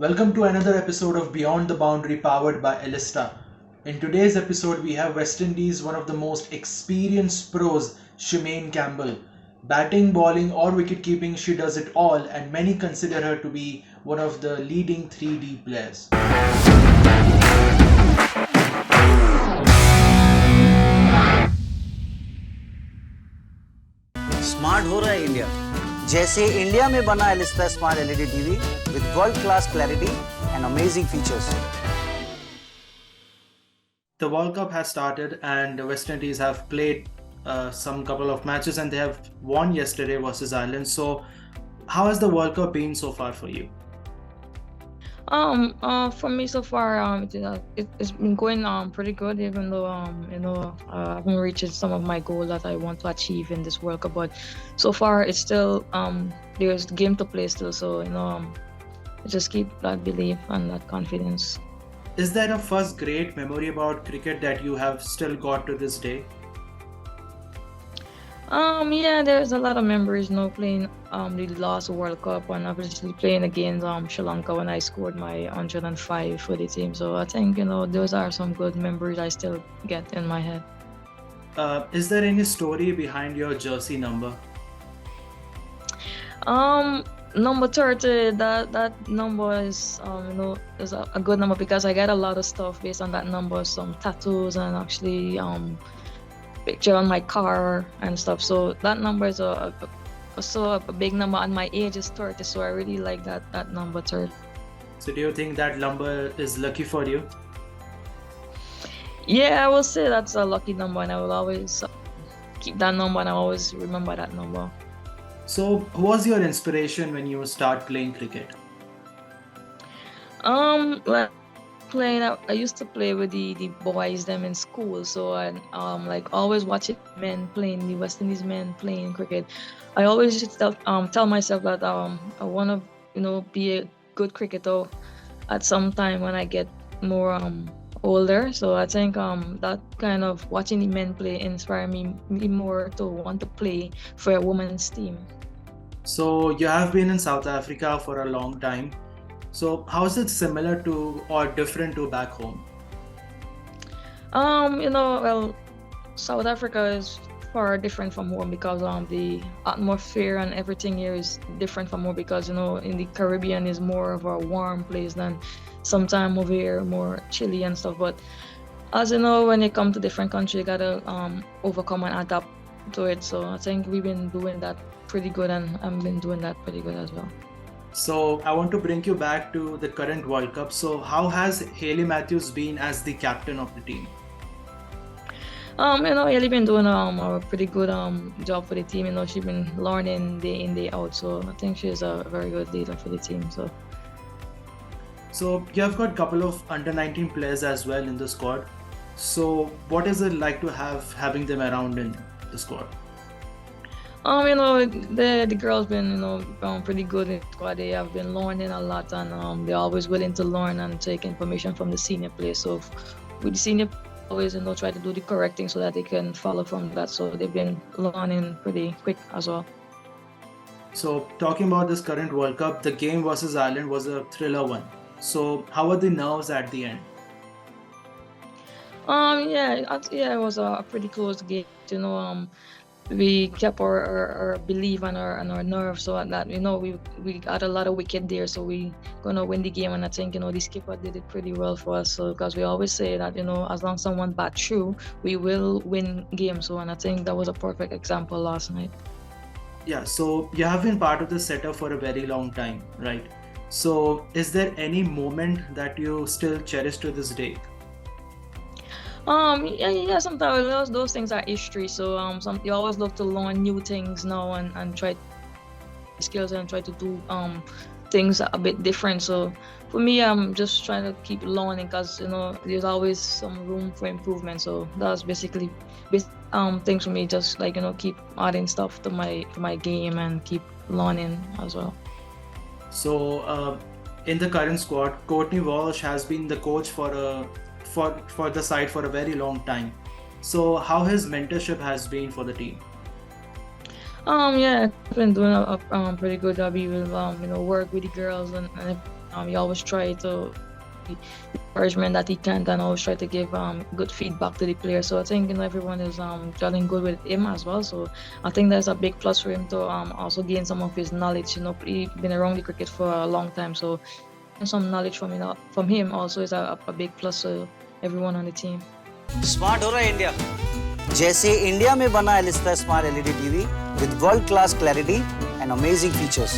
Welcome to another episode of Beyond the Boundary powered by Elista. In today's episode, we have West Indies, one of the most experienced pros, Shemaine Campbell. Batting, bowling, or wicket keeping, she does it all, and many consider her to be one of the leading 3D players. Smart हो रहा है India जैसे India में बना Elista smart LED TV with world class clarity and amazing features. The World Cup has started, and the West Indies have played some couple of matches, and they have won yesterday versus Ireland. So, how has the World Cup been so far for you? For me so far, it's been going pretty good, even though I haven't reached some of my goals that I want to achieve in this World Cup. But so far, it's still there's game to play still. So just keep that belief and that confidence. Is there a first great memory about cricket that you have still got to this day? Yeah, there's a lot of memories, playing the last World Cup and obviously playing against Sri Lanka when I scored my 105 for the team. So I think those are some good memories I still get in my head. Is there any story behind your jersey number? Number 30, that number is is a good number because I got a lot of stuff based on that number, some tattoos and actually picture on my car and stuff. So that number is a big number, and my age is 30, so I really like that number 30. So do you think that number is lucky for you? Yeah, I will say that's a lucky number, and I will always keep that number, and I always remember that number. So who was your inspiration when you start playing cricket? Like playing, I used to play with the boys them in school, so I like always watching men playing, the West Indies men playing cricket. I always just tell myself that I want to be a good cricketer at some time when I get more older. So I think that kind of watching the men play inspire me more to want to play for a women's team. So you have been in South Africa for a long time. So how is it similar to or different to back home? Well, South Africa is far different from home because the atmosphere and everything here is different from home because in the Caribbean is more of a warm place than sometime over here more chilly and stuff. But as you know, when you come to different countries, you gotta overcome and adapt to it. So I think we've been doing that pretty good, and I've been doing that pretty good as well. So I want to bring you back to the current World Cup. So how has Hayley Matthews been as the captain of the team? Hayley been doing a pretty good job for the team. She's been learning day in day out. So I think she's a very good leader for the team. So you have got a couple of under 19 players as well in the squad. So what is it like to having them around in the squad? The girls been pretty good in the squad. They have been learning a lot, and they're always willing to learn and take information from the senior players. So with the senior always try to do the correct thing so that they can follow from that. So they've been learning pretty quick as well. So talking about this current World Cup, the game versus Ireland was a thriller one. So how were the nerves at the end? Yeah, it was a pretty close game. We kept our belief and our nerves, so that we got a lot of wicket there, so we gonna win the game. And I think the skipper did it pretty well for us. So because we always say that as long as someone bat through, we will win games. So and I think that was a perfect example last night. Yeah. So you have been part of the setup for a very long time, right? So is there any moment that you still cherish to this day? Yeah, sometimes those things are history. So you always look to learn new things now and try skills and try to do things a bit different. So for me, I'm just trying to keep learning because there's always some room for improvement. So that's basically things for me. Just like keep adding stuff to my game and keep learning as well. So in the current squad, Courtney Walsh has been the coach for the side for a very long time. So how his mentorship has been for the team? Yeah, I've been doing a pretty good job. He will work with the girls and He always try to the encouragement that he can, and always try to give good feedback to the players. So I think everyone is gelling good with him as well. So I think that's a big plus for him to also gain some of his knowledge. He's been around the cricket for a long time, so some knowledge from him also is a big plus to everyone on the team. Smart हो रहा है India, जैसे India में बना Elista smart LED TV with world class clarity and amazing features.